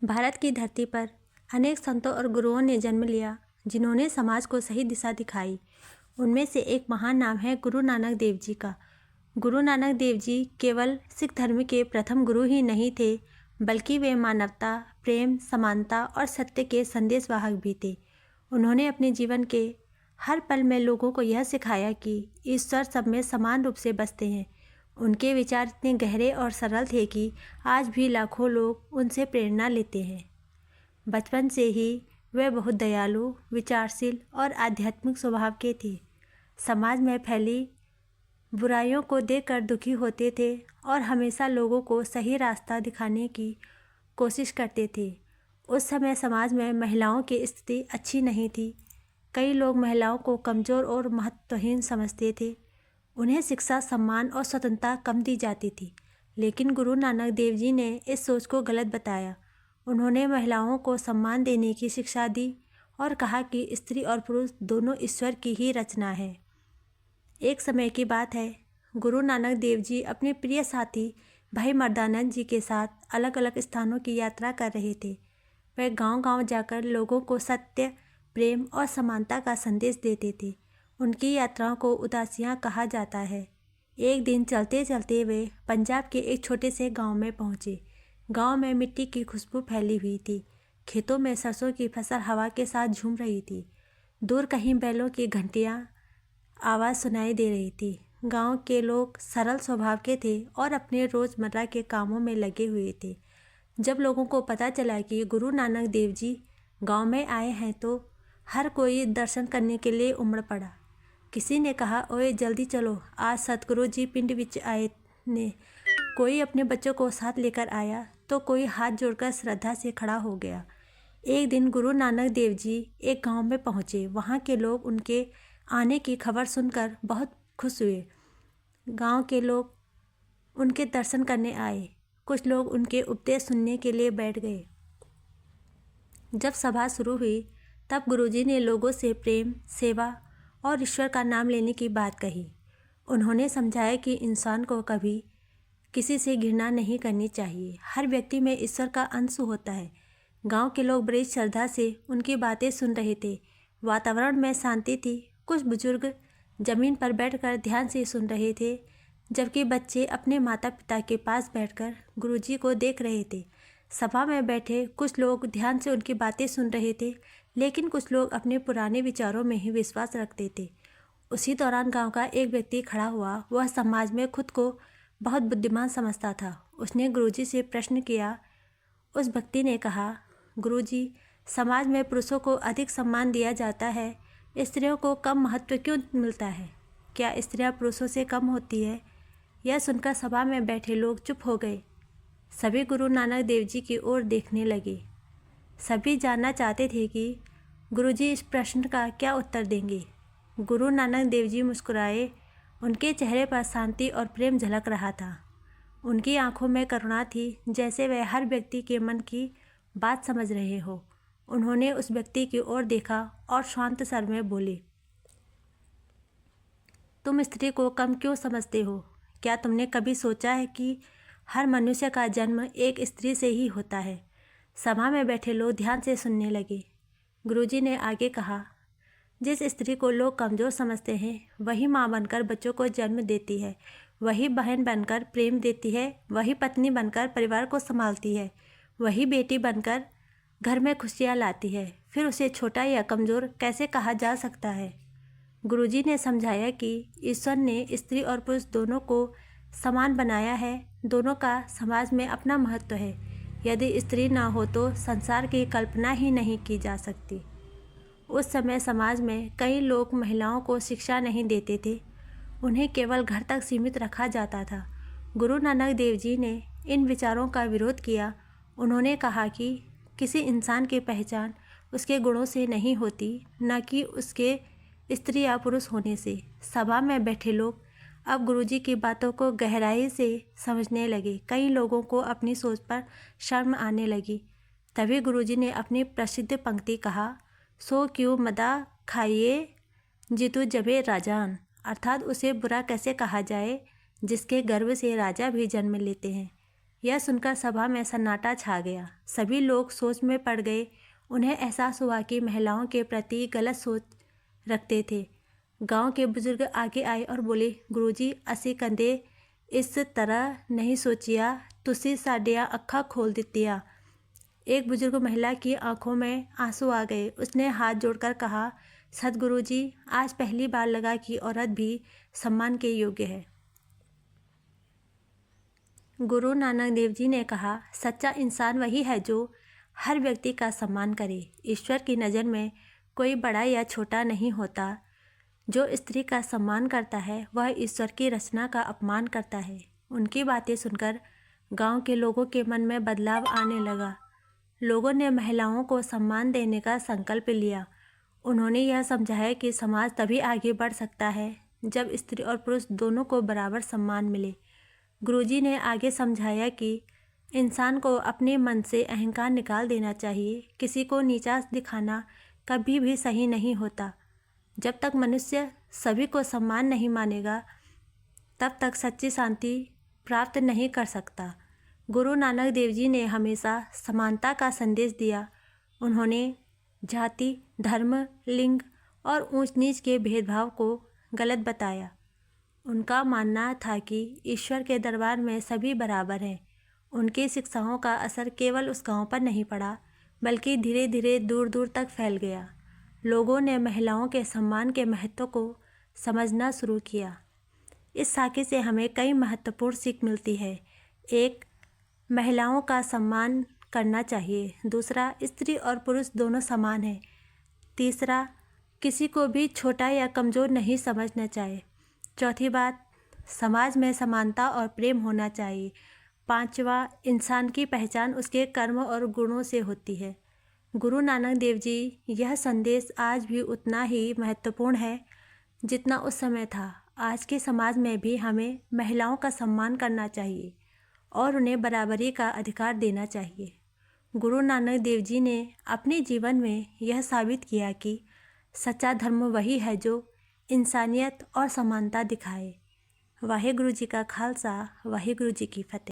भारत की धरती पर अनेक संतों और गुरुओं ने जन्म लिया जिन्होंने समाज को सही दिशा दिखाई। उनमें से एक महान नाम है गुरु नानक देव जी का। गुरु नानक देव जी केवल सिख धर्म के प्रथम गुरु ही नहीं थे, बल्कि वे मानवता, प्रेम, समानता और सत्य के संदेशवाहक भी थे। उन्होंने अपने जीवन के हर पल में लोगों को यह सिखाया कि ईश्वर सब में समान रूप से बसते हैं। उनके विचार इतने गहरे और सरल थे कि आज भी लाखों लोग उनसे प्रेरणा लेते हैं। बचपन से ही वे बहुत दयालु, विचारशील और आध्यात्मिक स्वभाव के थे। समाज में फैली बुराइयों को देखकर दुखी होते थे और हमेशा लोगों को सही रास्ता दिखाने की कोशिश करते थे। उस समय समाज में महिलाओं की स्थिति अच्छी नहीं थी। कई लोग महिलाओं को कमज़ोर और महत्वहीन समझते थे। उन्हें शिक्षा, सम्मान और स्वतंत्रता कम दी जाती थी। लेकिन गुरु नानक देव जी ने इस सोच को गलत बताया। उन्होंने महिलाओं को सम्मान देने की शिक्षा दी और कहा कि स्त्री और पुरुष दोनों ईश्वर की ही रचना है। एक समय की बात है, गुरु नानक देव जी अपने प्रिय साथी भाई मर्दानंद जी के साथ अलग अलग स्थानों की यात्रा कर रहे थे। वे गांव-गांव जाकर लोगों को सत्य, प्रेम और समानता का संदेश देते थे। उनकी यात्राओं को उदासियाँ कहा जाता है। एक दिन चलते चलते वे पंजाब के एक छोटे से गांव में पहुँचे। गांव में मिट्टी की खुशबू फैली हुई थी। खेतों में सरसों की फसल हवा के साथ झूम रही थी। दूर कहीं बैलों की घंटियाँ आवाज़ सुनाई दे रही थी। गांव के लोग सरल स्वभाव के थे और अपने रोज़मर्रा के कामों में लगे हुए थे। जब लोगों को पता चला कि गुरु नानक देव जी गांव में आए हैं तो हर कोई दर्शन करने के लिए उमड़ पड़ा। किसी ने कहा, ओए जल्दी चलो, आज सतगुरु जी पिंड विच आए ने। कोई अपने बच्चों को साथ लेकर आया तो कोई हाथ जोड़कर श्रद्धा से खड़ा हो गया। एक दिन गुरु नानक देव जी एक गांव में पहुंचे। वहां के लोग उनके आने की खबर सुनकर बहुत खुश हुए। गांव के लोग उनके दर्शन करने आए। कुछ लोग उनके उपदेश सुनने के लिए बैठ गए। जब सभा शुरू हुई तब गुरुजी ने लोगों से प्रेम, सेवा और ईश्वर का नाम लेने की बात कही। उन्होंने समझाया कि इंसान को कभी किसी से घृणा नहीं करनी चाहिए। हर व्यक्ति में ईश्वर का अंश होता है। गांव के लोग बड़ी श्रद्धा से उनकी बातें सुन रहे थे। वातावरण में शांति थी। कुछ बुजुर्ग जमीन पर बैठकर ध्यान से सुन रहे थे, जबकि बच्चे अपने माता पिता के पास बैठकर गुरुजी को देख रहे थे। सभा में बैठे कुछ लोग ध्यान से उनकी बातें सुन रहे थे, लेकिन कुछ लोग अपने पुराने विचारों में ही विश्वास रखते थे। उसी दौरान गांव का एक व्यक्ति खड़ा हुआ। वह समाज में खुद को बहुत बुद्धिमान समझता था। उसने गुरुजी से प्रश्न किया। उस व्यक्ति ने कहा, गुरुजी, समाज में पुरुषों को अधिक सम्मान दिया जाता है, स्त्रियों को कम महत्व क्यों मिलता है? क्या स्त्रियां पुरुषों से कम होती है? यह सुनकर सभा में बैठे लोग चुप हो गए। सभी गुरु नानक देव जी की ओर देखने लगे। सभी जानना चाहते थे कि गुरुजी इस प्रश्न का क्या उत्तर देंगे। गुरु नानक देव जी मुस्कुराए। उनके चेहरे पर शांति और प्रेम झलक रहा था। उनकी आंखों में करुणा थी, जैसे वह हर व्यक्ति के मन की बात समझ रहे हो। उन्होंने उस व्यक्ति की ओर देखा और शांत स्वर में बोले, तुम स्त्री को कम क्यों समझते हो? क्या तुमने कभी सोचा है कि हर मनुष्य का जन्म एक स्त्री से ही होता है? सभा में बैठे लोग ध्यान से सुनने लगे। गुरुजी ने आगे कहा, जिस स्त्री को लोग कमज़ोर समझते हैं, वही माँ बनकर बच्चों को जन्म देती है, वही बहन बनकर प्रेम देती है, वही पत्नी बनकर परिवार को संभालती है, वही बेटी बनकर घर में खुशियाँ लाती है। फिर उसे छोटा या कमज़ोर कैसे कहा जा सकता है? गुरुजी ने समझाया कि ईश्वर ने स्त्री और पुरुष दोनों को समान बनाया है। दोनों का समाज में अपना महत्व है। यदि स्त्री ना हो तो संसार की कल्पना ही नहीं की जा सकती। उस समय समाज में कई लोग महिलाओं को शिक्षा नहीं देते थे। उन्हें केवल घर तक सीमित रखा जाता था। गुरु नानक देव जी ने इन विचारों का विरोध किया। उन्होंने कहा कि किसी इंसान की पहचान उसके गुणों से नहीं होती, न कि उसके स्त्री या पुरुष होने से। सभा में बैठे लोग अब गुरुजी की बातों को गहराई से समझने लगे। कई लोगों को अपनी सोच पर शर्म आने लगी। तभी गुरुजी ने अपनी प्रसिद्ध पंक्ति कहा, सो क्यों मदा खाइए जितु जबे राजान, अर्थात उसे बुरा कैसे कहा जाए जिसके गर्भ से राजा भी जन्म लेते हैं। यह सुनकर सभा में सन्नाटा छा गया। सभी लोग सोच में पड़ गए। उन्हें एहसास हुआ कि महिलाओं के प्रति गलत सोच रखते थे। गांव के बुजुर्ग आगे आए और बोले, गुरुजी, असी कंदे इस तरह नहीं सोचिया, तुसी साडियां अक्खां खोल दित्तियां। एक बुजुर्ग महिला की आंखों में आंसू आ गए। उसने हाथ जोड़कर कहा, सदगुरु जी, आज पहली बार लगा कि औरत भी सम्मान के योग्य है। गुरु नानक देव जी ने कहा, सच्चा इंसान वही है जो हर व्यक्ति का सम्मान करे। ईश्वर की नज़र में कोई बड़ा या छोटा नहीं होता। जो स्त्री का सम्मान करता है वह ईश्वर की रचना का अपमान करता है। उनकी बातें सुनकर गांव के लोगों के मन में बदलाव आने लगा। लोगों ने महिलाओं को सम्मान देने का संकल्प लिया। उन्होंने यह समझाया कि समाज तभी आगे बढ़ सकता है जब स्त्री और पुरुष दोनों को बराबर सम्मान मिले। गुरुजी ने आगे समझाया कि इंसान को अपने मन से अहंकार निकाल देना चाहिए। किसी को नीचा दिखाना कभी भी सही नहीं होता। जब तक मनुष्य सभी को सम्मान नहीं मानेगा, तब तक सच्ची शांति प्राप्त नहीं कर सकता। गुरु नानक देव जी ने हमेशा समानता का संदेश दिया। उन्होंने जाति, धर्म, लिंग और ऊंच नीच के भेदभाव को गलत बताया। उनका मानना था कि ईश्वर के दरबार में सभी बराबर हैं। उनकी शिक्षाओं का असर केवल उस गांव पर नहीं पड़ा, बल्कि धीरे धीरे दूर दूर तक फैल गया। लोगों ने महिलाओं के सम्मान के महत्व को समझना शुरू किया। इस साखी से हमें कई महत्वपूर्ण सीख मिलती है। एक, महिलाओं का सम्मान करना चाहिए। दूसरा, स्त्री और पुरुष दोनों समान हैं। तीसरा, किसी को भी छोटा या कमज़ोर नहीं समझना चाहिए। चौथी बात, समाज में समानता और प्रेम होना चाहिए। पांचवा, इंसान की पहचान उसके कर्म और गुणों से होती है। गुरु नानक देव जी यह संदेश आज भी उतना ही महत्वपूर्ण है जितना उस समय था। आज के समाज में भी हमें महिलाओं का सम्मान करना चाहिए और उन्हें बराबरी का अधिकार देना चाहिए। गुरु नानक देव जी ने अपने जीवन में यह साबित किया कि सच्चा धर्म वही है जो इंसानियत और समानता दिखाए। वाहेगुरु जी का खालसा, वाहेगुरु जी की फतेह।